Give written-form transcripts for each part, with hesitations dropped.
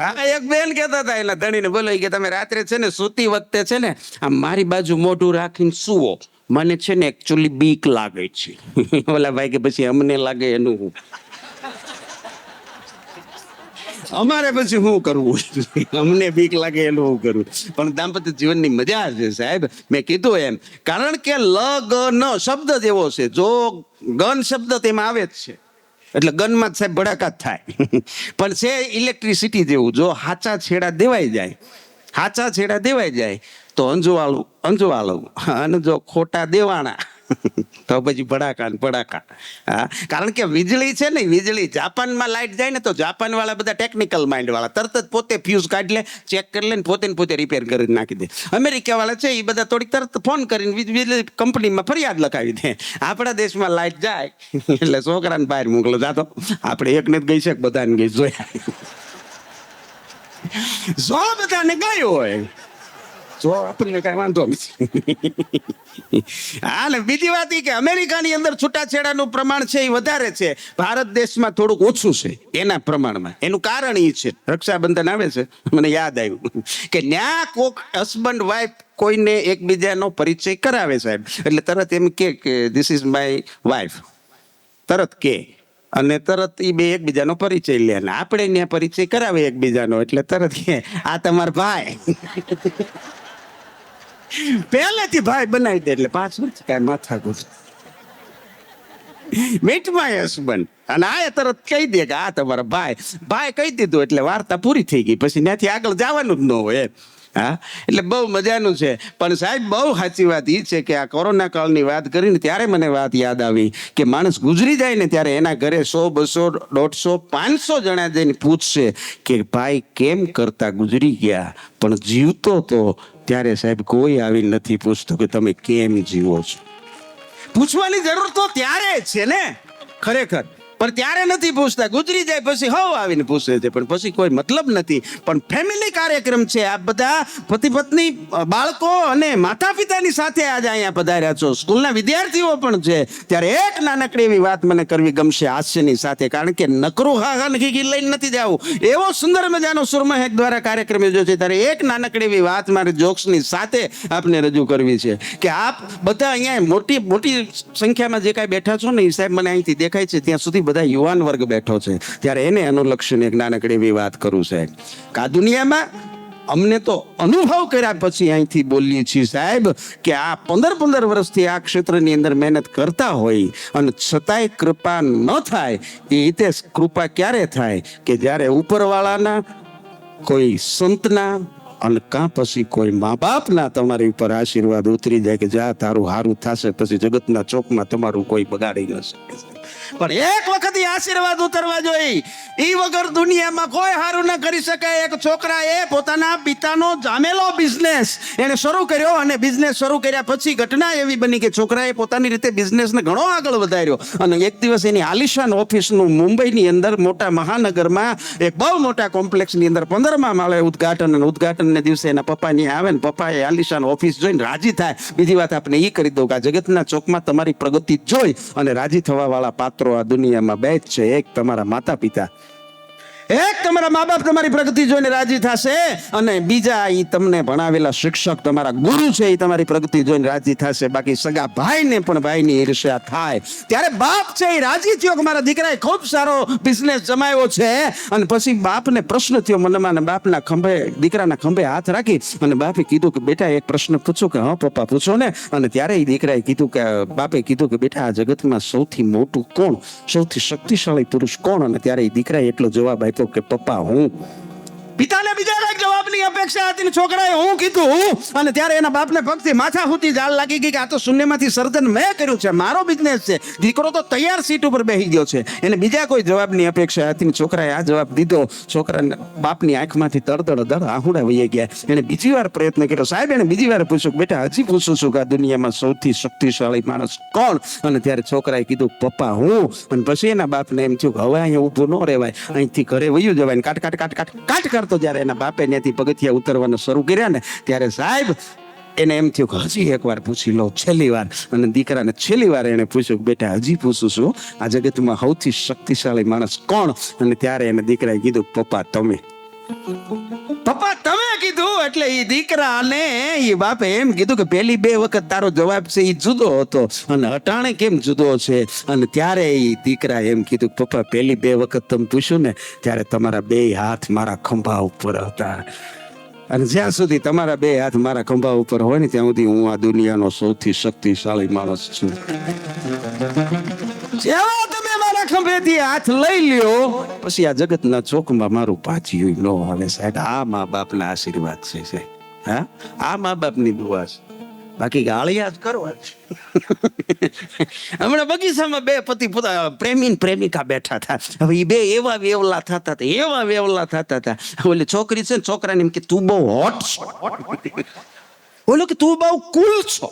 હા, એક બેન કહેતા હતા એના ધણીને, બોલો કે તમે રાત્રે છે ને સૂતી વખતે છે ને આમ મારી બાજુ મોઢું રાખીને સુવો, મને છે ને એકચ્યુઅલી બીક લાગે છે. ઓલા ભાઈ કે પછી અમને લાગે એનું હું, અમારે પછી શું કરવું? અમને બીક લાગે એનું હું કરવું? પણ દાંપત્ય જીવનની મજા છે સાહેબ. મેં કીધું એમ, કારણ કે લગન શબ્દ જ એવો છે, જો ગન શબ્દ તેમાં આવે જ છે એટલે ગનમાં જ સાહેબ ભડાકા જ થાય. પણ છે ઇલેક્ટ્રિસિટી જેવું, જો હાચા છેડા દેવાઈ જાય, હાચા છેડા દેવાઈ જાય તો અંજવાળું અંજવાળું, અને જો ખોટા દેવાણા તો પછી ભડાકા ને ભડાકા. હા, કારણ કે વીજળી છે ને, વીજળી જાપાનમાં લાઈટ જાય ને તો જાપાન વાળા બધા ટેકનિકલ માઇન્ડ વાળા તરત જ પોતે ફ્યુઝ કાઢી લે, ચેક કરી લે ને પોતે ને પોતે રિપેર કરી નાખી દે. અમેરિકા વાળા છે એ બધા થોડીક તરત ફોન કરીને વીજળી કંપનીમાં ફરિયાદ લખાવી દે. આપણા દેશમાં લાઈટ જાય એટલે છોકરાને બહાર મોકલો, જાતો આપણે એકને જ ગઈ છે બધાને ગઈ જોયા, જો બધાને ગયો હોય જો આપણને કઈ વાંધો નથી. હા, ને બીજી વાત એ કે અમેરિકાની અંદર છૂટાછેડાનું પ્રમાણ છે એ વધારે છે, ભારત દેશમાં થોડુંક ઓછું છે એના પ્રમાણમાં. એનું કારણ એ છે, રક્ષાબંધન આવે છે, મને યાદ આવ્યું કે ન્યા કોક હસબન્ડ વાઈફ કોઈને એકબીજાનો પરિચય કરાવે સાહેબ, એટલે તરત એમ કે ધીસ ઇઝ માય વાઈફ, તરત કે, અને તરત એ બે એકબીજાનો પરિચય લે, ને આપણે ત્યાં પરિચય કરાવે એકબીજાનો એટલે તરત કે આ તમારા ભાઈ. પહેલેથી ભાઈ બનાવી દે એટલે પાછું કાંઈ માથા ગુજ મીટ માય હસબન્ડ, અને આ તરત કહી દે કે આ તમારા ભાઈ. ભાઈ કહી દીધું એટલે વાર્તા પૂરી થઈ ગઈ, પછી ત્યાંથી આગળ જવાનું જ ન હોય. હા, એટલે બહુ મજાનું છે. પણ સાહેબ બહુ સાચી વાત એ છે કે આ કોરોના કાળની વાત કરીને ત્યારે મને વાત યાદ આવી કે માણસ ગુજરી જાય ને ત્યારે એના ઘરે 100, 200, 150, 500 જણા જઈને પૂછશે કે ભાઈ કેમ કરતા ગુજરી ગયા, પણ જીવતો તો ત્યારે સાહેબ કોઈ આવી નથી પૂછતું કે તમે કેમ જીવો છો. પૂછવાની જરૂર તો ત્યારે છે ને ખરેખર, પણ ત્યારે નથી પૂછતા, ગુજરી જાય પછી હવ આવીને પૂછે છે, પણ પછી કોઈ મતલબ નથી. પણ ફેમિલી કાર્યક્રમ છે, આ બધા પતિ પત્ની, બાળકો અને માતા પિતાની સાથે આજે અહીંયા પધાર્યા છો, સ્કૂલના વિદ્યાર્થીઓ પણ છે, ત્યારે એક નાનકડી એવી વાત મને કરવી ગમશે હાસ્યની સાથે, કારણ કે નકરું હા હા નખી લઈને નથી જવું, એવો સુંદર મજાનો સુરમહેક દ્વારા કાર્યક્રમ યોજ્યો છે, ત્યારે એક નાનકડી એવી વાત મારે જોક્સની સાથે આપને રજૂ કરવી છે કે આપ બધા અહીંયા મોટી મોટી સંખ્યામાં જે કાંઈ બેઠા છો ને એ સાહેબ મને અહીંથી દેખાય છે ત્યાં સુધી બધા યુવાન વર્ગ બેઠો છે, ત્યારે એને અનુલક્ષીને એક નાનકડી એવી વાત કરું સાહેબ કે આ દુનિયામાં અમને તો અનુભવ કર્યા પછી અહીંથી બોલીએ છીએ સાહેબ કે આ 15 વર્ષથી આ ક્ષેત્રની અંદર મહેનત કરતા હોય અને છતાંય કૃપા ન થાય. એ રીતે કૃપા ક્યારે થાય કે જ્યારે ઉપરવાળાના, કોઈ સંતના, અને કાં પછી કોઈ મા બાપના તમારી ઉપર આશીર્વાદ ઉતરી જાય કે જા તારું હારું થશે, પછી જગતના ચોકમાં તમારું કોઈ બગાડી ન શકે. પણ એક વખત એ આશીર્વાદ ઉતરવા જોઈએ, એ વગર દુનિયામાં કોઈ હારું ન કરી શકે. એક છોકરાએ પોતાના પિતાનો જામેલો બિઝનેસ એને શરૂ કર્યો, અને બિઝનેસ શરૂ કર્યા પછી ઘટના એવી બની કે છોકરાએ પોતાની રીતે બિઝનેસને ઘણો આગળ વધાર્યો, અને એક દિવસ એની આલિશાન ઓફિસનું મુંબઈની અંદર મોટા મહાનગરમાં એક બહુ મોટા કોમ્પ્લેક્સની અંદર 15મા માળે ઉદ્ઘાટન, અને ઉદ્ઘાટનને દિવસે એના પપ્પાની આવે ને પપ્પાએ આલિશાન ઓફિસ જોઈને રાજી થાય. બીજી વાત આપણે એ કરી દઉં કે આ જગતના ચોકમાં તમારી પ્રગતિ જોઈ અને રાજી થવા વાળા પાત્રો આ દુનિયામાં બે જ છે, એક તમારા માતા પિતા, એક તમારા મા બાપ તમારી પ્રગતિ જોઈને રાજી થશે, અને બીજા એ તમને ભણાવેલા શિક્ષક તમારા ગુરુ છે એ તમારી પ્રગતિ જોઈને રાજી થશે. બાકી સગા ભાઈને પણ ભાઈની ઈર્ષ્યા થાય. ત્યારે બાપ છે એ રાજી થયો કે મારા દીકરાએ ખૂબ સારો બિઝનેસ જમાવ્યો છે, અને પછી બાપને પ્રશ્ન થયો મનમાં, અને બાપના ખંભે, દીકરાના ખંભે હાથ રાખી અને બાપે કીધું કે બેટા એક પ્રશ્ન પૂછો કે હા પપ્પા પૂછો ને. અને ત્યારે એ દીકરાએ કીધું કે બાપે કીધું કે બેટા આ જગતમાં સૌથી મોટું કોણ, સૌથી શક્તિશાળી પુરુષ કોણ? અને ત્યારે એ દીકરાએ એટલો જવાબ આપ્યો કે પપ્પા હું. પિતાને બીજા કઈક જવાબની અપેક્ષા હતી ને છોકરાએ હું કીધું હું, અને ત્યારે એના બાપને પગથી માથા સુધી જાળ લાગી ગઈ કે આ તો શૂન્યમાંથી સર્જન મેં કર્યું છે, મારો બિઝનેસ છે. દીકરો તો તૈયાર સીટ ઉપર બેસી ગયો છે, એને બીજા કોઈ જવાબની અપેક્ષા હતી ને છોકરાએ આ જવાબ દીધો. છોકરાને બાપની આંખમાંથી તડતડ આહુડા વહી ગયા. એને બીજી વાર પ્રયત્ન કર્યો સાહેબ, એને બીજી વાર પૂછ્યું બેટા હજી પૂછું છું કે આ દુનિયામાં સૌથી શક્તિશાળી માણસ કોણ? અને ત્યારે છોકરાએ કીધું પપ્પા હું. અને પછી એના બાપને એમ થયું કે હવે અહીંયા ઊભું ન રહેવાય, અહીંથી ઘરે વયું જવાય. કાટ કાટ કાટ કાટ કાટ કરતો જ્યારે એના બાપે ત્યાંથી પગથિયા ઉતરવાનું શરૂ કર્યા ને ત્યારે સાહેબ એને એમ થયું કે હજી એકવાર પૂછી લો, છેલ્લી વાર. અને દીકરાને છેલ્લી વાર એને પૂછ્યું કે બેટા હજી પૂછું છું આ જગતમાં સૌથી શક્તિશાળી માણસ કોણ? અને ત્યારે એને દીકરાએ કીધું પપ્પા તમે. પપ્પા તમે કીધું એટલે એ દીકરાને એ બાપે એમ કીધું કે પેલી 2 વખત તારો જવાબ છે એ જુદો હતો અને અટાણે કેમ જુદો છે. અને ત્યારે એ દીકરા એમ કીધું પપ્પા પેલી 2 વખત તમે પૂછ્યું ને ત્યારે તમારા 2 હાથ મારા ખંભા ઉપર હતા અને જ્યાં સુધી તમારા 2 હાથ મારા ખંભા ઉપર હોય ને ત્યાં સુધી હું આ દુનિયાનો સૌથી શક્તિશાળી માણસ છું. જેવા તમે મારા ખંભેથી હાથ લઈ લ્યો પછી આ જગતના ચોકમાં મારું પાછું ન આવે સાહેબ. આ મા બાપના આશીર્વાદ છે સાહેબ. હા, આ મા બાપની દુઆ છે, બાકી ગાળિયા જ કરવા છે. હમણાં બગીચામાં 2 પતિ પ્રેમી પ્રેમિકા બેઠા હતા. હવે એ 2 એવા વેવલા થતા હતા. ઓલી છોકરી છે ને છોકરાને એમ કે તું બહુ હોટ છો, ઓલો કે તું બહુ કુલ છો,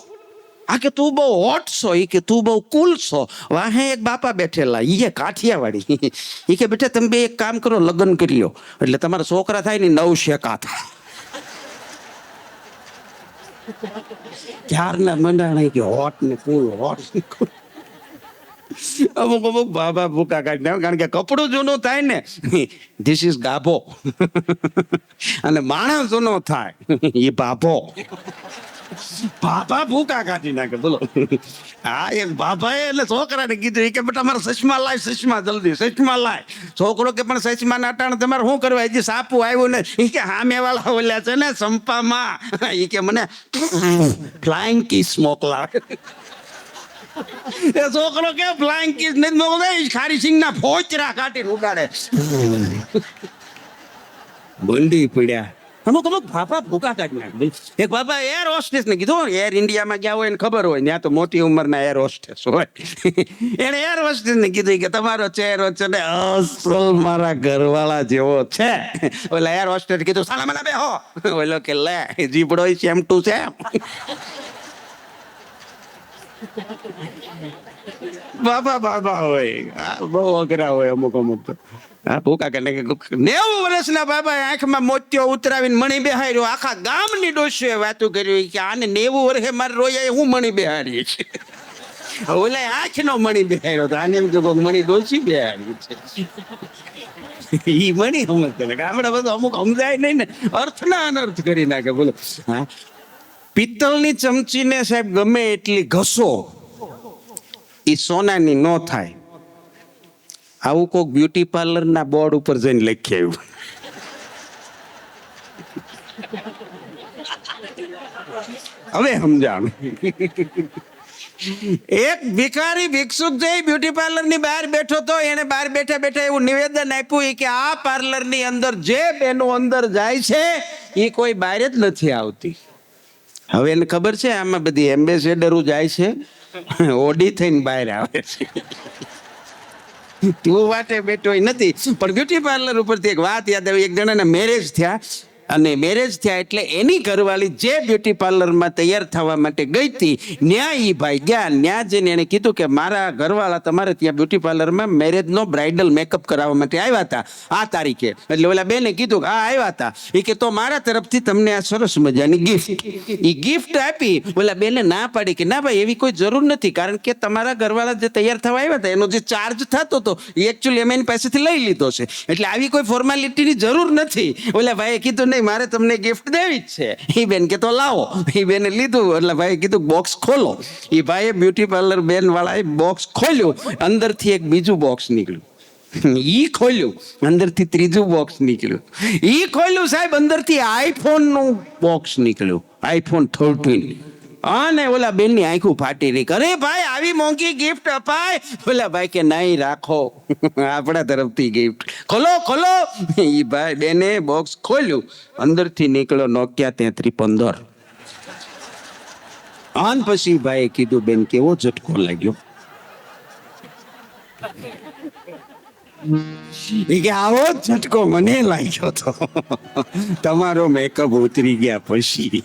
આ કે તું બહુ હોટ છો, એ કે તું બહુ કુલ છો. વાહે એક બાપા બેઠેલા, એ કાઠિયાવાડી, એ કે બેટા તમે 2 એક કામ કરો, લગ્ન કરી લો એટલે તમારા છોકરા થાય ને 9 શેકા થાય. ક્યારના મંડાણા કે હોટ ને કુલ, હોટ ને કુલ. અમુક બાબા ભૂકા કાઢી, કારણ કે કપડું જૂનું થાય ને, ધીસ ઇઝ ગાભો, અને માણસ જૂનો થાય એ બાભો. બાબા ભૂકા કાઢી નાખે. બોલો, હા એક બાબાએ એટલે છોકરાને કીધું કે બેટા મારા સચમા લાય, સચમા જલ્દી સચમા લાય. છોકરો કે પણ સચમા ના ટાણે તમારે શું કરવા, હજી સાપુ આવ્યું ને. એ કે સામે વાળા ઓલ્યા છે ને સંપામાં, એ કે મને ફ્લાઇંગ કિસ મોકલાવે. એ છોકરો કે ફ્લાઇંગ કિસ નથી મોકલે, ખારી સિંગ ના ફોચરા કાઢીને ઉડાડે. બંડી પડ્યા. અમુક બાપા ભૂકા કાઢી નાખે. એક બાપા એર હોસ્ટેસ ને કીધું, એર ઇન્ડિયામાં ગયા હોય ને ખબર હોય, ત્યાં તો મોટી ઉંમરના એર હોસ્ટેસ હોય. એને એર હોસ્ટેસ ને કીધું કે તમારો ચહેરો છે ને અસલ મારા ઘરવાળા જેવો છે. ઓલા એર હોસ્ટેસ કીધું સાલા મને બેહો. ઓલો કે લે જીબડો સેમ ટુ સેમ. બાબા હોય, બહુ અઘરા હોય અમુક તો. હા, ભૂકા કે 90 વર્ષના બાબા આંખમાં મોતિયો ઉતરાવીને મણી બેહાર્યો. આખા ગામની ડોશીએ વાતું કરી કે આને 90 વર્ષે મારે રોયા હું મણી બેહારી છે. ઓલા આંખનો મણી બેહાર્યો તો આને એમ કે મણી ડોશી બેહારી છે. ઈ મણી સમજતો ને, આપણે બધું અમુક સમજાય નહીં ને, અર્થના અનર્થ કરી નાખે. બોલો, હા, પિત્તળની ચમચીને સાહેબ ગમે એટલી ઘસો એ સોનાની ન થાય. આવું કોક બ્યુટી પાર્લર ના બોર્ડ ઉપર જઈને લખી આવ્યું. હવે સમજાણ. એક ભિખારી ભિક્ષુક જઈ બ્યુટી પાર્લર ની બહાર બેઠો તો એને બહાર બેઠા બેઠા એવું નિવેદન આપ્યું કે આ પાર્લર ની અંદર જે બેનો અંદર જાય છે એ કોઈ બહાર જ નથી આવતી. હવે એને ખબર છે આમાં બધી એમ્બેસેડરો જાય છે, ઓડી થઈને બહાર આવે છે. તું વાટે બેઠો નથી. પણ બ્યુટી પાર્લર ઉપરથી એક વાત યાદ આવી. એક જણાના મેરેજ થયા, અને મેરેજ થયા એટલે એની ઘરવાળી જે બ્યુટી પાર્લરમાં તૈયાર થવા માટે ગઈ હતી, ન્યા ઈ ભાઈ ગયા. ન્યા જઈને એને કીધું કે મારા ઘરવાળા તમારે ત્યાં બ્યુટી પાર્લરમાં મેરેજનો બ્રાઇડલ મેકઅપ કરાવવા માટે આવ્યા હતા આ તારીખે. એટલે ઓલા બેને કીધું હા આવ્યા હતા. એ કે તો મારા તરફથી તમને આ સરસ મજાની ગિફ્ટ. એ ગિફ્ટ આપી. ઓલા બેને ના પાડી કે ના ભાઈ એવી કોઈ જરૂર નથી, કારણ કે તમારા ઘરવાળા જે તૈયાર થવા આવ્યા હતા એનો જે ચાર્જ થતો હતો એ એકચ્યુઅલી અમે એની પાસેથી લઈ લીધો છે, એટલે આવી કોઈ ફોર્માલિટીની જરૂર નથી. ઓલા ભાઈએ કીધું મારે તમને ગિફ્ટ દેવી જ છે. એ બેન કે તો લાવો. એ બેને લીધું. એટલે ભાઈ કીધું બોક્સ ખોલો. એ ભાઈએ બ્યુટી પાર્લર બેન વાળાએ બોક્સ ખોલ્યું. અંદરથી એક બીજું બોક્સ નીકળ્યું. ઈ ખોલ્યું, અંદરથી ત્રીજું બોક્સ નીકળ્યું. ઈ ખોલ્યું સાહેબ, અંદરથી આઈફોન નું બોક્સ નીકળ્યું, આઈફોન 13. અને ઓલા બેન ની આંખું ફાટી રહી. અરે ભાઈ આવી મોંઘી ગિફ્ટ અપાય? ઓલા ભાઈ કે નહીં રાખો, આપણા તરફથી ગિફ્ટ. ખોલો ખોલો. એ ભાઈ બેને બોક્સ ખોલ્યું. અંદરથી નીકળ્યો નોકિયા 3315. આન પછી ભાઈ કીધું બેન કેવો ઝટકો લાગ્યો? કે આવો ઝટકો મને લાગ્યો તો તમારો મેકઅપ ઉતરી ગયા પછી.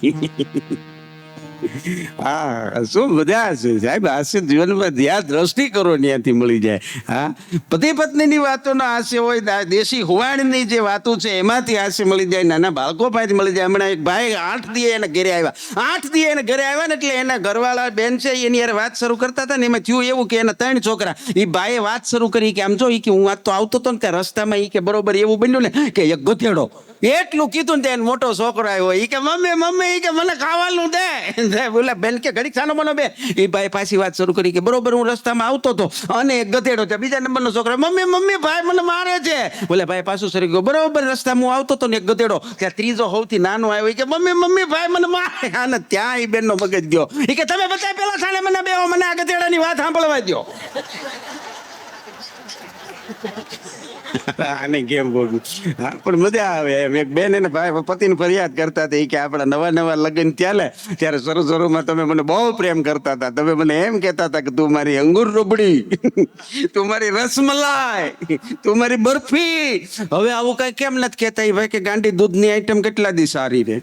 હા શું મજા છે સાહેબ. હાસ્ય જીવનમાં જ્યાં દ્રષ્ટિ કરો ત્યાંથી મળી જાય. હા, પતિ પત્નીની વાતોનો હાસ્ય હોય, દેશી હુવાણની જે વાતો છે એમાંથી હાસ્ય મળી જાય, નાના બાળકો પાસેથી મળી જાય. હમણાં એક ભાઈ 8 દીએ એને ઘરે આવ્યા, 8 દીએ એને ઘરે આવ્યા ને એટલે એના ઘરવાળા બેન છે એની યાર વાત શરૂ કરતા હતા ને એમાં થયું એવું કે એના 3 છોકરા. એ ભાઈએ વાત શરૂ કરી કે આમ જો ઈ કે હું વાત તો આવતો હતો ને ત્યાં રસ્તામાં ઈ કે બરોબર એવું બન્યું ને કે એક ગધેડો, એટલું કીધું ને ત્યાં મોટો છોકરો આવ્યો. ઈ કે મમ્મી મમ્મી ઈ કે મને ખાવાનું દે. બોલા બેન કે ઘડીક સાનો બનો બે. એ ભાઈ પાછી વાત શરૂ કરી કે બરોબર હું રસ્તામાં આવતો હતો અને એક ગધેડો છે. બીજા નંબરનો છોકરો મમ્મી મમ્મી ભાઈ મને મારે છે. બોલે ભાઈ પાછું શરૂ ગયો બરોબર રસ્તામાં હું આવતો હતો ને એક ગધેડો. ત્યાં ત્રીજો સૌથી નાનો આવ્યો કે મમ્મી મમ્મી ભાઈ મને મારે. અને ત્યાં એ બેનનો મગજ ગયો. ઈ કે તમે બધા પેલા સાને મને બેહો, મને આ ગધેડાની વાત સાંભળવા દો. આને કેમ બોલું. હા પણ મજા આવે એમ. એક બેન એને ભાઈ પતિને ફરિયાદ કરતા હતા કે આપણા નવા નવા લગ્ન ચાલે ત્યારે શરૂમાં તમે મને બહુ પ્રેમ કરતા હતા, તમે મને એમ કહેતા હતા કે તું મારી અંગુર રબડી, તું મારી રસમલાઈ, તું મારી બરફી. હવે આવું કઈ કેમ નથી કહેતા? ભાઈ કે ગાંડી દૂધની આઈટમ કેટલા દી સારી રે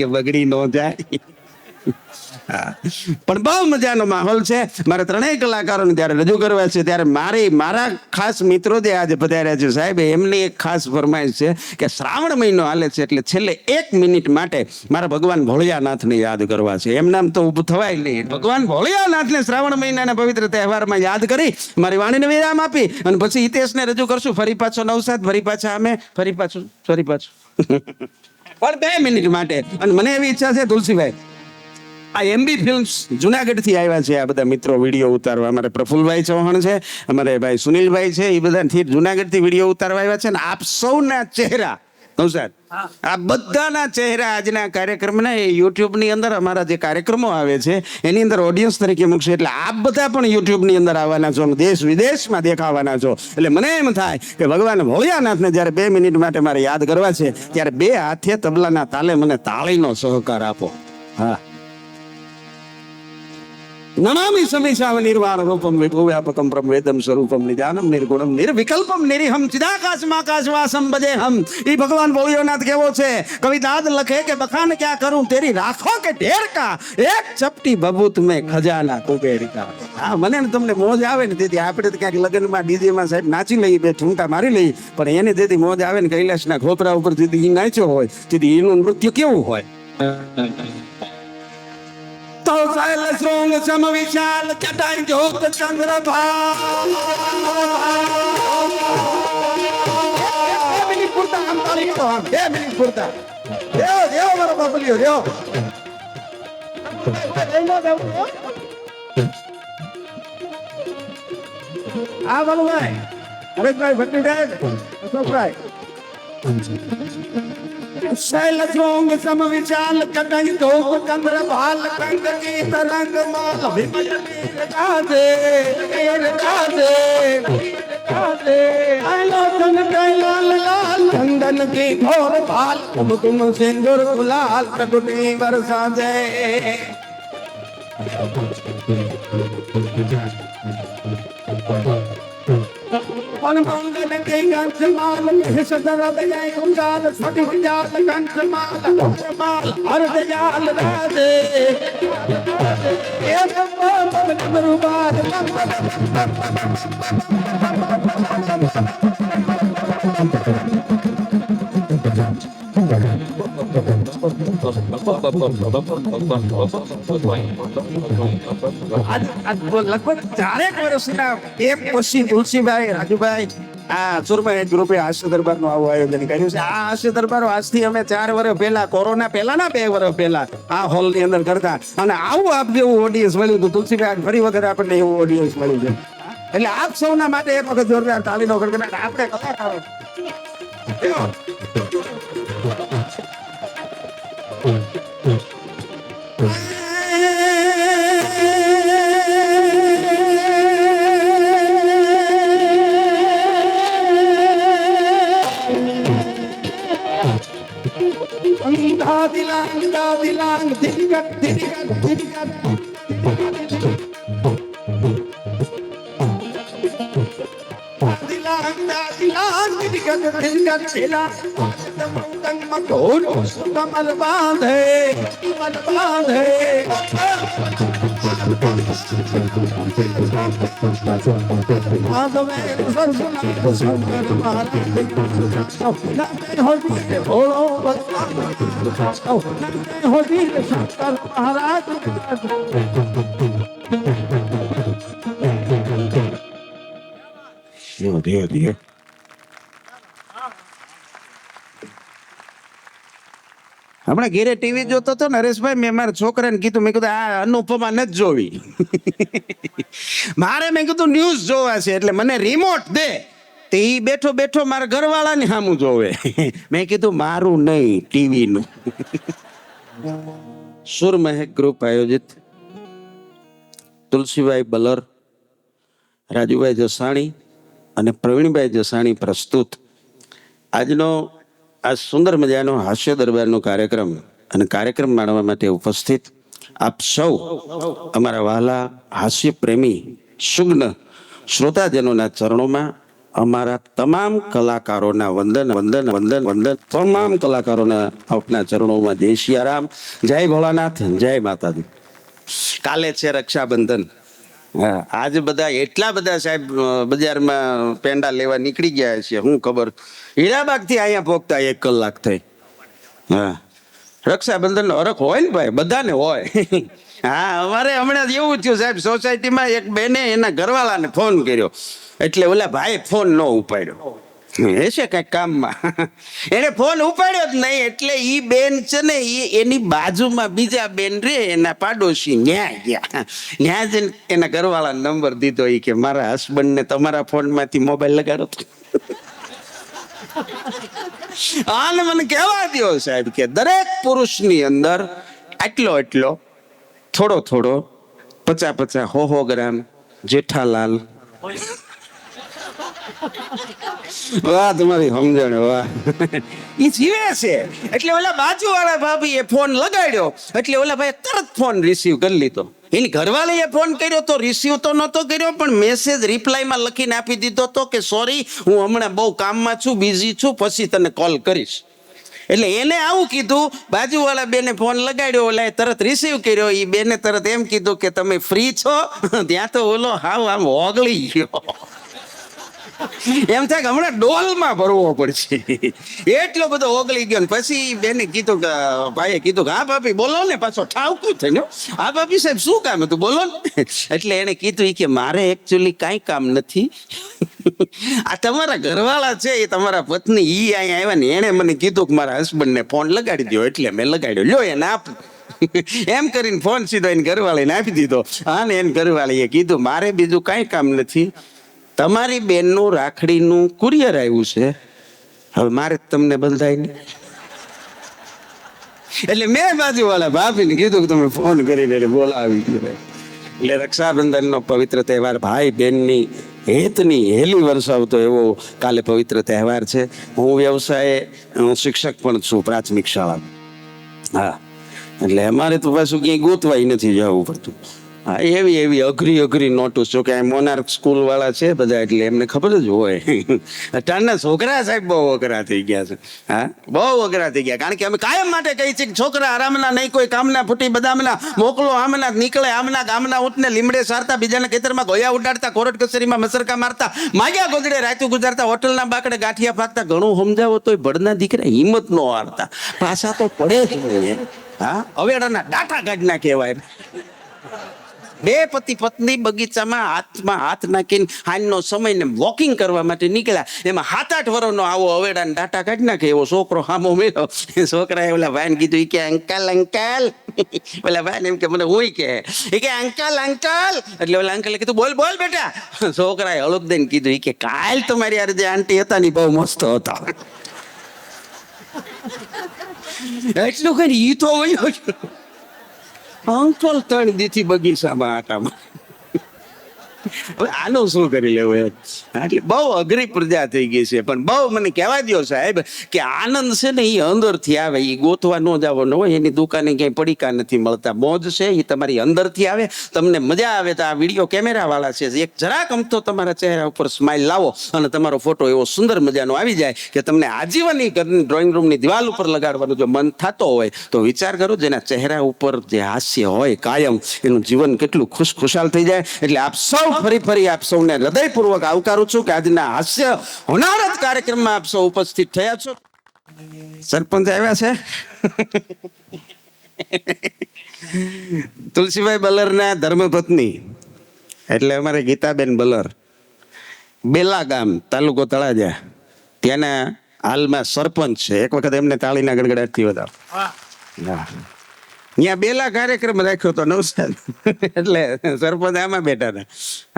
કે બગડી ન જાય. પણ બહુ મજાનો માહોલ છે. મારે 3 કલાકારોને ત્યારે રજૂ કરવા છે ત્યારે મારા ખાસ મિત્રો જે આજે પધાર્યા છે સાહેબ, એમની એક ખાસ ફરમાઈશ છે કે શ્રાવણ મહિનો હાલે છે એટલે છેલ્લે 1 મિનિટ માટે મારા ભગવાન ભોળિયાનાથને યાદ કરવા છે. એમ નામ તો ઊભું થવાય નહીં. ભગવાન ભોળિયાનાથને શ્રાવણ મહિનાના પવિત્ર તહેવારમાં યાદ કરી મારી વાણીને વિરામ આપી અને પછી હિતેશને રજૂ કરશું. ફરી પાછો નવસાદ, ફરી પાછા અમે, ફરી પાછું પણ 2 મિનિટ માટે. અને મને એવી ઈચ્છા છે તુલસીભાઈ, આ એમબી ફિલ્મ્સ જુનાગઢથી આવ્યા છે આ બધા મિત્રો વિડીયો ઉતારવા. અમારે પ્રફુલભાઈ ચૌહાણ છે, અમારે ભાઈ સુનિલભાઈ છે, એ બધાથી જુનાગઢથી વિડીયો ઉતારવા આવ્યા છે. ને આપ સૌના ચહેરા નવસાદ, આ બધાના ચહેરા આજના કાર્યક્રમના એ યુટ્યુબની અંદર અમારા જે કાર્યક્રમો આવે છે એની અંદર ઓડિયન્સ તરીકે મૂકશે. એટલે આપ બધા પણ યુટ્યુબની અંદર આવવાના છો, દેશ વિદેશમાં દેખાવાના છો. એટલે મને એમ થાય કે ભગવાન ભોળિયાનાથને જ્યારે 2 મિનિટ માટે મારે યાદ કરવા છે ત્યારે 2 હાથે તબલાના તાલે મને તાળીનો સહકાર આપો. હા, નમામિ સમીશાવ નિર્વાણ રૂપમ વિભુવ્યાપકમ બ્રહ્મવેદમ સ્વરૂપમ નિજાનમ નિર્ગુણમ નિર્વિકલ્પમ નિરીહમ ચિદાકાશમાકાશવાસમ ભજેહમ. ઈ ભગવાન ભોળિયોનાથ કેવો છે? કવિ દાદ લખે કે બખાન ક્યાં કરું તેરી રાખો કે ઢેર કા, એક ચપટી બબૂત મેં ખજાના કુબેર કા. હા, મને ને તમને મોજ આવે ને તેથી આપણે તો ક્યાંક લગ્નમાં ડીજેમાં સાહેબ નાચી લઈએ, 2 ઠુમકા મારી લઈએ, પણ એને તેથી મોજ આવે ને કૈલાસના ખોપરા ઉપર જેથી નાચ્યો હોય તેથી એનું નૃત્ય કેવું હોય? તો સાયલ શ્રોંગ સમ વિશાલ ચટાઈ જોત ચંદ્રભા. મિનિટ પૂરતા આમ તાળી તો આમ 2 મિનિટ પૂરતા દેવો મારો બાપલિયો દેવો. આ બાલુભાઈ, હરેશભાઈ ભટ્ટીભાઈ, અશોકભાઈ. शैल श्रोंग सम विशाल कटई धोप चंद्र भाल कंग की तरंग माल विमल नीर कादे आलोचन कैलाल लाल चंदन की घोर भाल कुमकुम सिंदूर गुलाल प्रगुटी बरसा दे. मंगल के गंध माल सदर बजाय कुंजाल सटी जाल गंध माल हर दयाल राधे ये पवन मरुबाद લગભગ 4 વર્ષના એક પછી તુલસીભાઈ, રાજુભાઈ આ સુરમા ગ્રુપે હાસ્ય દરબારનું આવું આયોજન કર્યું છે. આ હાસ્ય દરબારો આજથી અમે 4 વર્ષ પહેલા, કોરોના પહેલાના 2 વર્ષ પહેલા આ હોલની અંદર કરતા, અને આવું આપ જેવું ઓડિયન્સ મળ્યું હતું તુલસીભાઈ. ફરી વખત આપણને એવું ઓડિયન્સ મળ્યું છે. એટલે આપ સૌના માટે એક વખત જોરદાર તાળીનો ગણગણાટ. આપણે કલાકારો dilang dirigat dilang કમર બાંધે કમર બાંધે હમણાં ઘેરે ટીવી જોતો હતો નરેશભાઈ, મેં મારા છોકરાને કીધું, મેં કીધું આ અનુપમા નથી જોવી. મારે મેં કીધું ન્યૂઝ જોવા છે એટલે મને રિમોટ દે. તે ઈ બેઠો બેઠો મારા ઘરવાળાની સામું જોવે. મેં કીધું મારું નહીં, ટીવીનું. સુર મહેક ગ્રુપ આયોજિત, તુલસીભાઈ બલર, રાજુભાઈ જસાણી અને પ્રવીણભાઈ જસાણી પ્રસ્તુત આજનો આ સુંદર મજાનો હાસ્ય દરબારનો કાર્યક્રમ અને કાર્યક્રમ માણવા માટે ઉપસ્થિત આપ સૌ અમારા વહાલા હાસ્ય પ્રેમી સુગ્ન શ્રોતાજનોના ચરણોમાં અમારા તમામ કલાકારોના વંદન વંદન વંદન વંદન. તમામ કલાકારોના આપના ચરણોમાં જય સિયારામ, જય ભોળાનાથ, જય માતાજી. કાલે છે રક્ષાબંધન. હા, આજે બધા એટલા બધા સાહેબ બજારમાં પેંડા લેવા નીકળી ગયા છે, હું ખબર હીરાબાગ થી અહીંયા પહોંચતા 1 કલાક થઈ. હા, રક્ષાબંધન નો હરખ હોય ને ભાઈ, બધાને હોય. હા, અમારે હમણાં એવું થયું સાહેબ, સોસાયટીમાં એક બેને એના ઘરવાળાને ફોન કર્યો એટલે ઓલા ભાઈ ફોન ન ઉપાડ્યો. એ છે કઈક કામમાં, એને ફોન ઉપાડ્યો જ નહીં એટલે ઈ બેન છે ને એની બાજુમાં બીજા બેન રે એના પાડોશી ન્યા ગયા. ન્યા જઈને એના ઘરવાળા નંબર દીધો, ઈ કે મારા હસબન્ડ ને તમારા ફોન માંથી મોબાઈલ લગાડો. આને મને કહેવા દો સાહેબ કે દરેક પુરુષની અંદર આટલો એટલો થોડો થોડો 50-50 100 ગ્રામ જેઠાલાલ. વાહ, તમારી સમજણ, વાહ. ઈ જીવે છે એટલે ઓલા બાજુ વાળા ભાભી એ ફોન લગાડ્યો એટલે ઓલા ભાઈ તરત ફોન રિસીવ કરી લીધો. એની ઘરવાળીએ ફોન કર્યો તો રિસીવ તો નહોતો કર્યો, પણ મેસેજ રિપ્લાયમાં લખીને આપી દીધો તો કે સોરી, હું હમણાં બહુ કામમાં છું, બિઝી છું, પછી તને કોલ કરીશ. એટલે એને આવું કીધું, બાજુવાળા બેને ફોન લગાડ્યો, ઓલા તરત રિસીવ કર્યો, એ બેને તરત એમ કીધું કે તમે ફ્રી છો? ત્યાં તો ઓલો હાવ આમ ઓગળી ગયો. એમ થાય કે હમણાં ડોલમાં ભરવો પડશે, એટલો બધો ઓગળી ગયો. પછી બેને કીધું કે ભાઈએ કીધું કે હા ભાભી બોલો ને, પાછો ઠાવકું થયો. હા ભાભી સાહેબ શું કામ હતું બોલો ને. એટલે એને કીધું કે મારે એકચ્યુઅલી કાંઈ કામ નથી, આ તમારા ઘરવાળા છે એ તમારા પત્ની ઈ અહીંયા આવ્યા ને એને મને કીધું કે મારા હસબન્ડને ફોન લગાડી દો એટલે મેં લગાડ્યો, લ્યો એને આપ. એમ કરીને ફોન સીધો એને ઘરવાળીને આપી દીધો. હા, ને એને ઘરવાળીએ કીધું મારે બીજું કાંઈ કામ નથી, તમારી બેનનું રાખડીનું કુરિયર આવ્યું છે, હવે મારે તમને બંધાય નહીં. એટલે મેં બાજુવાળા ભાભીને કીધું કે તમે ફોન કરીને બોલાવી દો. એટલે રક્ષાબંધનનો પવિત્ર તહેવાર, ભાઈ બહેનની હેતની હેલી વરસાવતો એવો કાલે પવિત્ર તહેવાર છે. હું વ્યવસાયે શિક્ષક પણ છું પ્રાથમિક શાળા. હા, એટલે અમારે તો પાછું ક્યાંય ગોતવાય નથી જવું પડતું. હા, એવી એવી અઘરી નોટું, જો કે આ મોનાર્ક સ્કૂલ વાળા છે બધા એટલે એમને ખબર જ હોય. અત્યારના છોકરા સાહેબ બહુ અઘરા થઈ ગયા છે. હા, બહુ અઘરા થઈ ગયા, કારણ કે અમે કાયમ માટે કહી છીએ કે છોકરા આરામના નહીં, કોઈ કામના ફૂટી બદામના, મોકલો આમના નીકળે આમના, ગામના ઊંટને લીમડે સારતા, બીજાના ખેતરમાં ગોયા ઉડાડતા, કોર્ટ કચેરીમાં મસરકા મારતા, માગ્યા ગોદડે રાતું ગુજારતા, હોટલના બાકડે ગાંઠિયા ફાકતા, ઘણું સમજાવો તોય ભડના દીકરા હિંમત ન હારતા, પાછા તો પડે જ નહીં. હા, હવેડાના ડાટા ગાડના કહેવાય. 2 પતિ પત્ની બગીચામાં હાથમાં હાથ નાખીને હાંજનો સમય ને વોકિંગ કરવા માટે નીકળ્યા. એમાં 7-8 વર્ષનો આવો અવેડાને ડાટા કાઢી નાખે એવો છોકરો સામો મળ્યો. છોકરાએ ઓલા ભાઈને કીધું, ઈ કે અંકલ અંકલ. ઓલા ભાઈને એમ કે મને હું કે અંકલ અંકલ. એટલે ઓલા અંકલે કીધું બોલ બોલ બેટા. છોકરાએ હળક દઈને કીધું, ઈ કે કાલ તમારી યાર જે આંટી હતા ને બહુ મસ્ત હતા. એટલું કઈ ઈ તો વયો અંકલ 3 દીથી બગીચામાં આટામાં. હવે આનું શું કરી લેવું એમ. એટલે બહુ અઘરી પ્રજા થઈ ગઈ છે. પણ બહુ મને કહેવા દો સાહેબ કે આનંદ છે ને એ અંદરથી આવે, એ ગોતવા ન જવાનો હોય. એની દુકાને ક્યાંય પડીકા નથી મળતા. મોજ છે એ તમારી અંદરથી આવે. તમને મજા આવે તો આ વિડીયો કેમેરા વાળા છે, એક જરાક અમથો તમારા ચહેરા ઉપર સ્માઇલ લાવો અને તમારો ફોટો એવો સુંદર મજાનો આવી જાય કે તમને આજીવન ડ્રોઈંગ રૂમની દિવાલ ઉપર લગાડવાનું જો મન થતો હોય તો વિચાર કરો, જેના ચહેરા ઉપર જે હાસ્ય હોય કાયમ, એનું જીવન કેટલું ખુશખુશાલ થઈ જાય. એટલે આપ સૌ ફરી આપ સૌને હૃદયપૂર્વક આવકારું છું કે આજના હાસ્ય હોનારત કાર્યક્રમમાં આપ સૌ ઉપસ્થિત થયા છો. સરપંચ આવ્યા છે. તુલસીભાઈ બલરના ધર્મપત્ની એટલે અમારે ગીતાબેન બલર, બેલા ગામ, તાલુકો તળાજા, ત્યાંના હાલમાં સરપંચ છે. એક વખત એમને તાળીના ગડગડાટથી વધારો. ત્યાં બેલા કાર્યક્રમ રાખ્યો હતો નવસાદ, એટલે સરપંચ આમાં બેઠા હતા.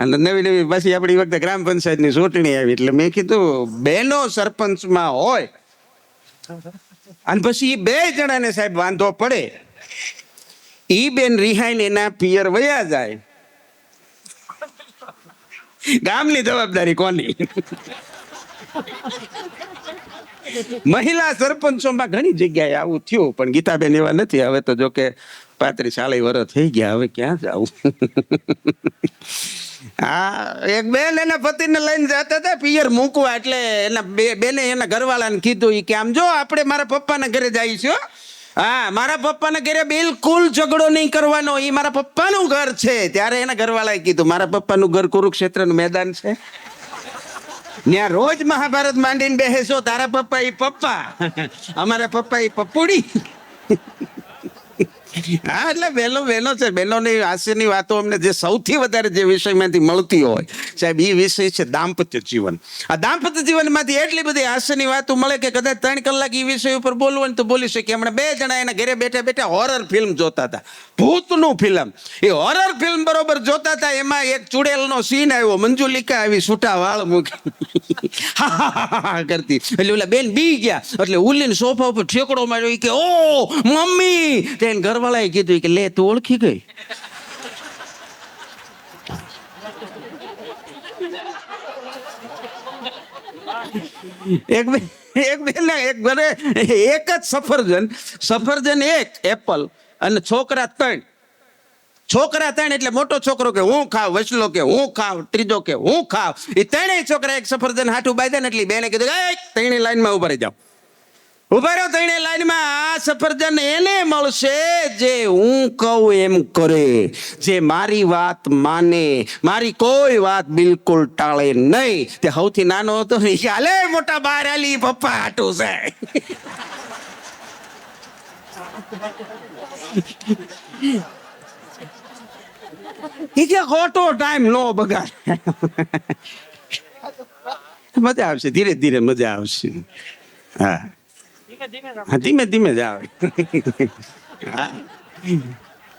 અને નવી પાછી આપણી વખતે ગ્રામ પંચાયતની ચૂંટણી આવી એટલે મેં કીધું બહેનો સરપંચમાં હોય અને પછી એ બે જણાને સાહેબ વાંધો પડે, ઈ બેન રિહાઈને એના પિયર વયા જાય, ગામની જવાબદારી કોની? મહિલા સરપંચોમાં ઘણી જગ્યાએ આવું થયું, પણ ગીતાબેન એવા નથી. હવે તો જો કે 35-40 વર્ષ થઈ ગયા, હવે ક્યાં જાવું. એક બેન એના પતિને લઈને જતા હતા પિયર મૂકવા, એટલે એના બેને એના ઘરવાળાને કીધું કે આમ જો આપણે મારા પપ્પાના ઘરે જઈશું. હા, મારા પપ્પાના ઘરે બિલકુલ ઝઘડો નહીં કરવાનો, એ મારા પપ્પાનું ઘર છે. ત્યારે એના ઘરવાળાએ કીધું મારા પપ્પાનું ઘર કુરુક્ષેત્રનું મેદાન છે, ત્યાં રોજ મહાભારત માંડીને બેસો. તારા પપ્પા એ પપ્પા, અમારા પપ્પા એ પપ્પુડી. હા, એટલે બહેનો છે. બહેનોની હાસ્યની વાતો અમને જે સૌથી વધારે જે વિષયમાંથી મળતી હોય સાહેબ, એ વિષય છે દાંપત્ય જીવન. આ દાંપત્ય જીવનમાંથી એટલી બધી હાસ્યની વાતો મળે કે કદાચ 3 કલાક એ વિષય ઉપર બોલવું હોય તો બોલી શકીએ. હમણાં 2 જણા એના ઘરે બેઠા હોરર ફિલ્મ જોતા હતા, ભૂતનું ફિલ્મ. એ હોરર ફિલ્મ બરોબર જોતા હતા, એમાં એક ચુડેલનો સીન આવ્યો, મંજુલિકા આવી છૂટા વાળ મૂકી કરતી. એટલે ઓલા બેન બી ગયા, એટલે ઉલીને સોફા ઉપર ઠેકડો માર્યો કે ઓ મમ્મી. તેને ઘરવાળાએ કીધું કે લે તું ઓળખી ગઈ. એક બેન એક ઘરે એક જ સફરજન એક એપલ અને છોકરા 3 એટલે મોટો છોકરો કે હું ખાવ, વચલો કે હું ખાવ, ત્રીજો કે હું ખાવ. એ 3 છોકરા એક સફરજન હાટું બાંધ્યા ને એટલે બેને કીધું 3 લાઈનમાં ઉભા રહી જાઓ. ઉભા રહ્યો 3 લાઈનમાં. આ સફરજન એને મળશે જે હું કહું એમ કરે, જે મારી વાત માને, મારી કોઈ વાત બિલકુલ ટાળે નહીં. તે સૌથી નાનો હતો ને, હાલે મોટા બહાર આલી પપ્પા હાટું છે. ખોટો ટાઈમ નો બગાડ. મજા આવશે, ધીરે ધીરે મજા આવશે. હા, ધીમે ધીમે જ આવે.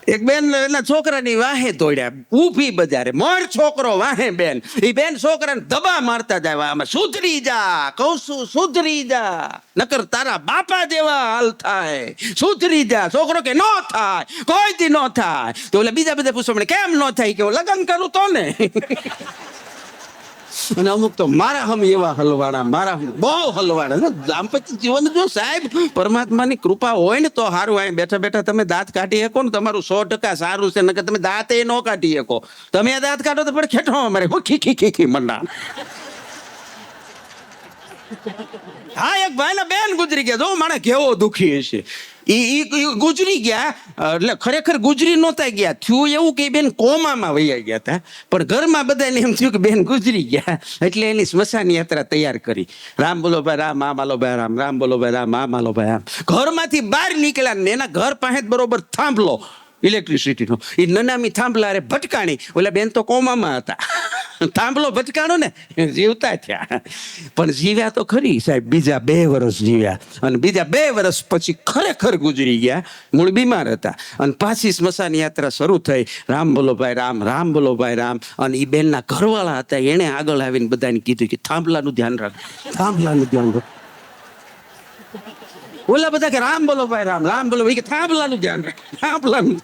એક બેન એના છોકરાની વાહે દોડ્યા, ઊભી બજારે, મોર છોકરો વાહે બેન. એ બેન છોકરાને દબા મારતા જાય, આમાં સુધરી જા, કહું છું સુધરી જા, નકર તારા બાપા જેવા હાલ થાય, સુધરી જા. છોકરો કે નો થાય, કોઈથી નો થાય. તો ઓલા બીજા બધા પૂછો કેમ નો થાય, કે લગ્ન કરું તો ને. અને અમુક તો મારા હમ એવા હલવાડા, મારા બહુ હલવાડા. દાંપત્ય જીવન જો સાહેબ પરમાત્માની કૃપા હોય ને તો સારું. અહીં બેઠા બેઠા તમે દાંત કાઢી શકો ને તમારું 100% સારું છે, નકર તમે દાંત ન કાઢી શકો. તમે દાંત કાઢો તો પણ ખેઠો અમારે ખી મંડા. હા, એક ભાઈના બેન ગુજરી ગયા, જો માણસ કેવો દુખી હશે. ઈ ગુજરી ગયા, એટલે ખરેખર ગુજરી નહોતા ગયા, થયું એવું કે બેન કોમામાં વૈયા ગયા હતા. પણ ઘરમાં બધાને એમ થયું કે બેન ગુજરી ગયા, એટલે એની સ્મશાન યાત્રા તૈયાર કરી. રામ બોલો ભાઈ રામ, આ માલો ભાઈ રામ, રામ બોલો ભાઈ રામ, આ માલો ભાઈ રામ. ઘરમાંથી બહાર નીકળ્યા ને એના ઘર પાસે બરોબર થાંભલો ઇલેક્ટ્રિસિટીનો. એ નનામી થાંભલા રે ભટકાણી. ઓલા બેન તો કોમામાં હતા, થાંભલો ભટકાણો ને જીવતા થયા. પણ જીવ્યા તો ખરી સાહેબ, બીજા 2 વર્ષ જીવ્યા. અને બીજા 2 વર્ષ પછી ખરેખર ગુજરી ગયા. મૂળ બીમાર હતા અને પાછી સ્મશાન યાત્રા શરૂ થઈ. રામ બોલો ભાઈ રામ, રામ બોલો ભાઈ રામ. અને એ બેનના ઘરવાળા હતા, એણે આગળ આવીને બધાને કીધું કે થાંભલાનું ધ્યાન રાખ, થાંભલાનું ધ્યાન રાખ. ઓલા બધા કે રામ બોલો ભાઈ રામ, રામ બોલો ભાઈ, કે થાંભલાનું ધ્યાન રાખ, થાંભલાનું.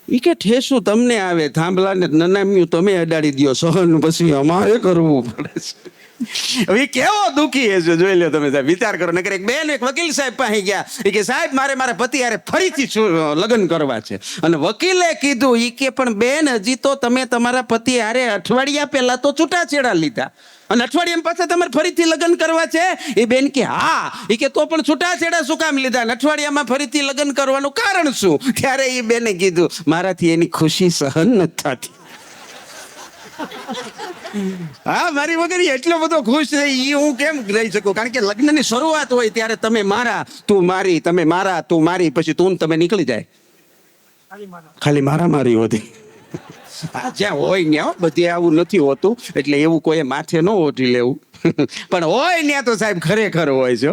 ઈ કે ઠેસું તમને આવે, થાંભલાને નનામ્યું તમે અડાડી દ્યો, સહન પછી અમારે કરવું પડે છે. હવે કેવો દુખી હશે જોઈ લો તમે સાહેબ, વિચાર કરો. નકર એક બેન એક વકીલ સાહેબ પાસે ગયા, એ કે સાહેબ મારા પતિ હારે ફરીથી લગ્ન કરવા છે. અને વકીલે કીધું, ઈ કે પણ બેન હજી તો તમે તમારા પતિ હારે અઠવાડિયા પહેલા તો છૂટાછેડા લીધા, અને અઠવાડિયા પાછા તમારે ફરીથી લગ્ન કરવા છે? એ બેન કે હા. એ કે તો પણ છૂટાછેડા શું કામ લીધા, અઠવાડિયામાં ફરીથી લગ્ન કરવાનું કારણ શું? ત્યારે એ બેને કીધું, મારાથી એની ખુશી સહન નથી થતી. હા, મારી વગર એટલો બધો ખુશ છે, એ હું કેમ રહી શકું? કારણ કે લગ્નની શરૂઆત હોય ત્યારે તમે મારા તું મારી, તમે મારા તું મારી, પછી તું તમે નીકળી જાય, ખાલી મારા મારી હોતી. હા, જ્યાં હોય ત્યાં બધે આવું નથી હોતું, એટલે એવું કોઈ માથે ન ઓઢી લેવું. પણ હોય ત્યાં તો સાહેબ ખરેખર હોય છે.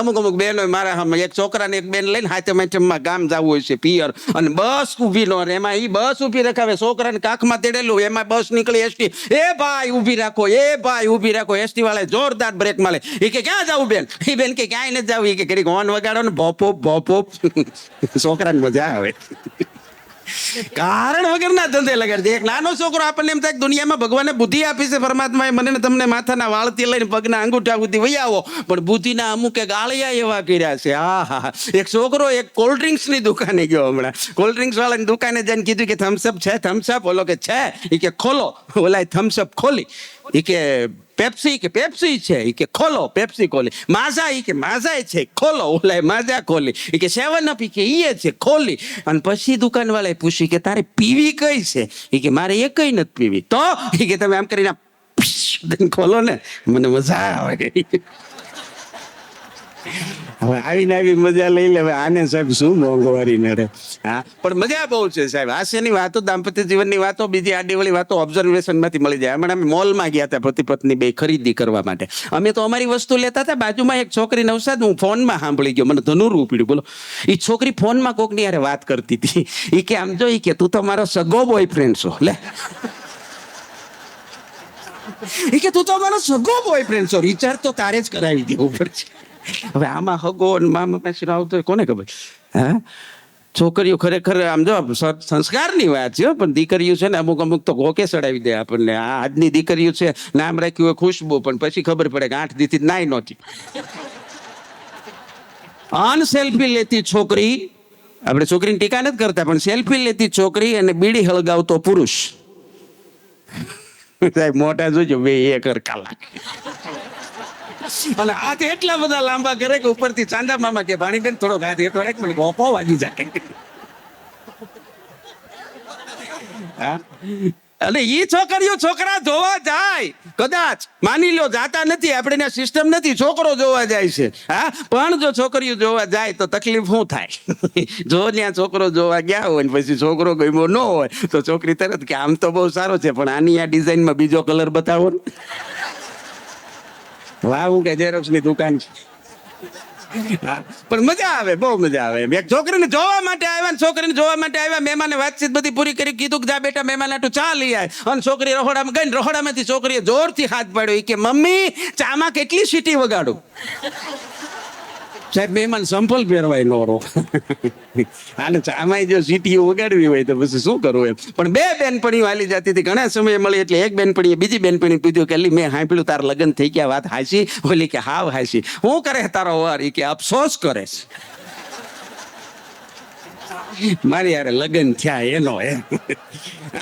અમુક બેનો મારા એક છોકરાને એક બેન લઈને હાથમાં ગામ જવું હોય છે પિયર, અને બસ ઊભી નો રહે, એમાં ઈ બસ ઊભી રખાવે, છોકરાને કાખમાં તેડેલું, એમાં બસ નીકળી એસટી, એ ભાઈ ઊભી રાખો, એ ભાઈ ઊભી રાખો. એસટી વાળા જોરદાર બ્રેક મારે. એ કે ક્યાં જવું બેન? એ બેન કે ક્યાંય નથી જવું. એ કે ઘડીક હોર્ન વગાડો ને ભોપો ભોપો, છોકરાને મજા આવે. કારણ વગરના ધંધે લગાડી દે. એક નાનો છોકરો આપણને એમ થાય દુનિયામાં ભગવાને બુદ્ધિ આપી છે પરમાત્માએ મને ને તમને, માથાના વાળથી લઈને પગના અંગૂઠા સુધી વહી આવો, પણ બુદ્ધિના અમુકે ગાળિયા એવા કર્યા છે. હા, એક છોકરો એક કોલ્ડ ડ્રિંક્સ ની દુકાને ગયો હમણાં. કોલ્ડ ડ્રિંક્સ વાળાની દુકાને જઈને કીધું કે થમ્સઅપ છે? થમ્સઅપ? ઓલો કે છે. એ કે ખોલો. ઓલા થમ્સઅપ ખોલી. એ કે પેપ્સી? કે પેપ્સી છે. એ કે ખોલો. પેપ્સી ખોલી. માઝા? એ કે માઝા છે. ખોલો. ઓલા માઝા ખોલી. એ કે 7 અપ? એ કે ઈ છે. ખોલી. અને પછી દુકાન વાળાએ પૂછ્યું કે તારે પીવી કઈ છે? એ કે મારે એ કઈ નથી પીવી. તો એ કે તમે આમ કરીને ખોલો ને, મને મજા આવે. હવે આવીને આવી મજા લઈ લે. આને સાહેબ શું મોંઘવારી નડે. હા, પણ મજા બહુ છે સાહેબ. હાસ્યની વાતો, દાંપત્ય જીવનની વાતો, બીજી આડીવળી વાતો ઓબ્ઝર્વેશન માંથી મળી જાય. હમણાં અમે મોલમાં ગયા હતા પતિ પત્ની બે ખરીદી કરવા માટે. અમે તો અમારી વસ્તુ લેતા હતા, બાજુમાં એક છોકરી નવસાદ, હું ફોનમાં સાંભળી ગયો, મને ધનુરવું પડ્યું. બોલો, એ છોકરી ફોનમાં કોકની યારે વાત કરતી હતી. એ કે આમ જો, એ કે તું તો મારો સગો બોયફ્રેન્ડ છો. લે, એ કે તું તો મારો સગો બોયફ્રેન્ડ છો, રિચાર્જ તો તારે જ કરાવી દેવું પડશે. હવે આમાં હગો મામા પાસે આવતો કોને ખબર? હા, છોકરીઓ ખરેખર આમ જો સંસ્કારની વાત છે, પણ દીકરીઓ છે ને અમુક તો ઘોકે ચડાવી દે આપણને. આ આજની દીકરીઓ છે, નામ રાખ્યું હોય ખુશ્બુ, પણ પછી ખબર પડે કે 8 દીથી નાઈ નહોતી. સેલ્ફી લેતી છોકરી, આપણે છોકરીની ટીકા નથી કરતા, પણ સેલ્ફી લેતી છોકરી અને બીડી હળગાવતો પુરુષ, સાહેબ મોટા જોજો, 2 એકર કલાક. અને હાથ એટલા બધા લાંબા કરે કે ઉપરથી ચાંદા મામા કે ભાણીબેન થોડો હાથ એટલો એક મિનિટ ગોપો વાગી જાય. અને ઈ છોકરીઓ છોકરા જોવા જાય, કદાચ માની લો જાતા નથી, આપણે સિસ્ટમ નથી, છોકરો જોવા જાય છે. હા, પણ જો છોકરીઓ જોવા જાય તો તકલીફ શું થાય? જો ત્યાં છોકરો જોવા ગયા હોય ને પછી છોકરો ગમ્યો ન હોય તો છોકરી તરત કે આમ તો બહુ સારો છે, પણ આની આ ડિઝાઇનમાં બીજો કલર બતાવો ને. વાહ, હું કે ઝેરોક્સ ની દુકાન છે. પણ મજા આવે, બહુ મજા આવે. એક છોકરીને જોવા માટે આવ્યા, છોકરીને જોવા માટે આવ્યા, મહેમાને વાતચીત બધી પૂરી કરી, કીધું કે જા બેટા મહેમાન આટું ચા લઈ આય. અને છોકરી રહોડામાં ગઈ, રહોડામાંથી છોકરીએ જોરથી હાથ પાડ્યો. કે મમ્મી, ચામાં કેટલી સીટી વગાડું? સાહેબ મહેમાન સંપલ પહેરવાય નો રો. આને ચામાં જો સીટીઓ વગાડવી હોય તો પછી શું કરવું એમ. પણ 2 બેનપણીઓ હાલી જતી હતી, ઘણા સમય મળી, એટલે એક બેનપણીએ બીજી બેનપણી પૂછ્યું કે અલી મેં સાંભળ્યું તાર લગ્ન થઈ ગયા, વાત હાસી? બોલી કે હાવ હાસી. શું કરે તારો વર? એ કે અફસોસ કરે છે, મારી યારે લગ્ન થયા એનો.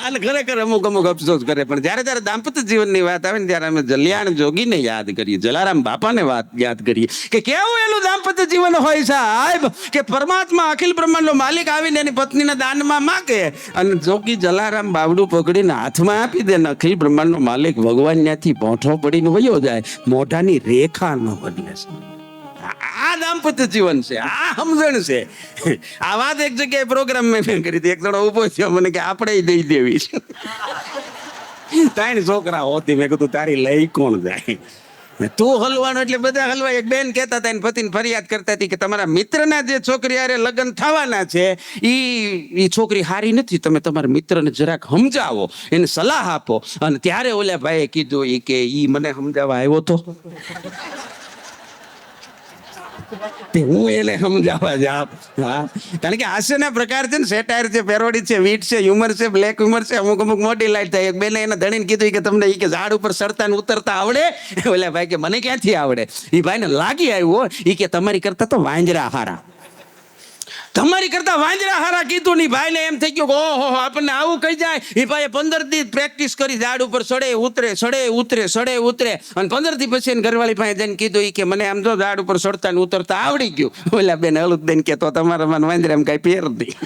અને ખરેખર અમુક અફસોસ કરે. પણ જયારે દાંપત્ય જીવનની વાત આવે ને ત્યારે અમે જલ્યાણ જોગીને યાદ કરીએ, જલારામ બાપાને વાત યાદ કરીએ કે કેવું એનું દાંપત્ય જીવન હોય સાહેબ, કે પરમાત્મા અખિલ બ્રહ્માંડનો માલિક આવીને એની પત્નીના દાનમાં માગે, અને જોગી જલારામ બાવડું પકડીને હાથમાં આપી દે ને અખિલ બ્રહ્માંડનો માલિક ભગવાન ત્યાંથી પોઠો પડીને વયો જાય, મોઢાની રેખા ન બદલે. આ દાંપત્ય જીવન છે, આ સમજણ છે. આ વાત એક જગ્યાએ પ્રોગ્રામ મેં કરી હતી, એક જણો ઉભો થયો, મને કે આપણે દઈ દેવી છે. 3 છોકરા હોતી, મેં કીધું તારી લઈ કોણ જાય? તું હલવાનો એટલે બધા હલવા. એક બેન કહેતા હતા, પતિને ફરિયાદ કરતા હતી કે તમારા મિત્રના જે છોકરી હારે લગ્ન થવાના છે ઈ છોકરી હારી નથી, તમે તમારા મિત્રને જરાક સમજાવો, એને સલાહ આપો. અને ત્યારે ઓલા ભાઈએ કીધું, ઈ કે ઈ મને સમજાવવા આવ્યો તો. તે હું એને સમજાવવા જાઉં. હા, કારણ કે હાસ્યના પ્રકાર છે ને, સેટાયર છે, પેરોડી છે, વીટ છે, હ્યુમર છે, બ્લેક હ્યુમર છે, અમુક અમુક મોટી લાઈટ થાય. એક બેને એના ધણીને કીધું કે તમને ઈ કે ઝાડ ઉપર ચડતા ને ઉતરતા આવડે? ઓલા ભાઈ કે મને ક્યાંથી આવડે? ઈ ભાઈને લાગી આવ્યું ઈ કે તમારી કરતા તો વાંજરા હારા, તમારી કરતા વાંજરા હારા કીધું ની ભાઈને એમ થઈ ગયું કે ઓહો આપણને આવું કહી જાય. એ ભાઈ 15 દી પ્રેક્ટિસ કરી, ઝાડ ઉપર ચડે ઉતરે ચડે ઉતરે ચડે ઉતરે, અને 15 દી પછી ઘરવાળી પાસે જઈને કીધું ઈ કે મને આમ જો ઝાડ ઉપર ચડતા ને ઉતરતા આવડી ગયું. ઓલા બેન હલું બેન કે તો તમારા મને વાંજરા એમ કઈ ફેર નહીં.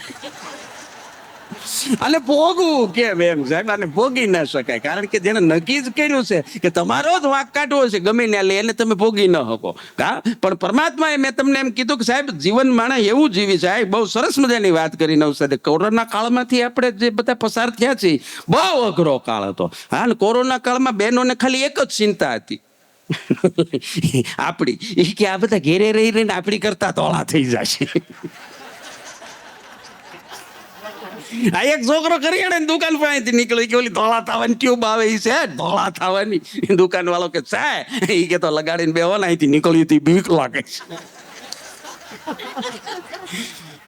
અને ભોગવું કેમ એમ સાહેબ, આને ભોગી ના શકાય, કારણ કે જેને નક્કી જ કર્યું છે કે તમારો જ વાંક કાઢવો છે ગમે ને લે, એને તમે ભોગી ન શકો. હા, પણ પરમાત્માએ મેં તમને એમ કીધું કે સાહેબ જીવન માણસ એવું જીવી છે. બહુ સરસ મજાની વાત કરી નવસાદે. કોરોના કાળમાંથી આપણે જે બધા પસાર થયા છીએ, બહુ અઘરો કાળ હતો. હા, ને કોરોના કાળમાં બહેનોને ખાલી એક જ ચિંતા હતી આપણી, એ કે આ બધા ઘેરે રહી રહીને આપણી કરતા તોળા થઈ જશે. આ એક છોકરો કરી ને દુકાન પાસેથી નીકળી કે ઓલી ધોળા થવાની ટ્યુબ આવે છે, ધોળા થવાની. દુકાન વાળો કે છે ઈ કે તો લગાડીને બેહો ને અહીંથી નીકળી હતી બીક લાગે.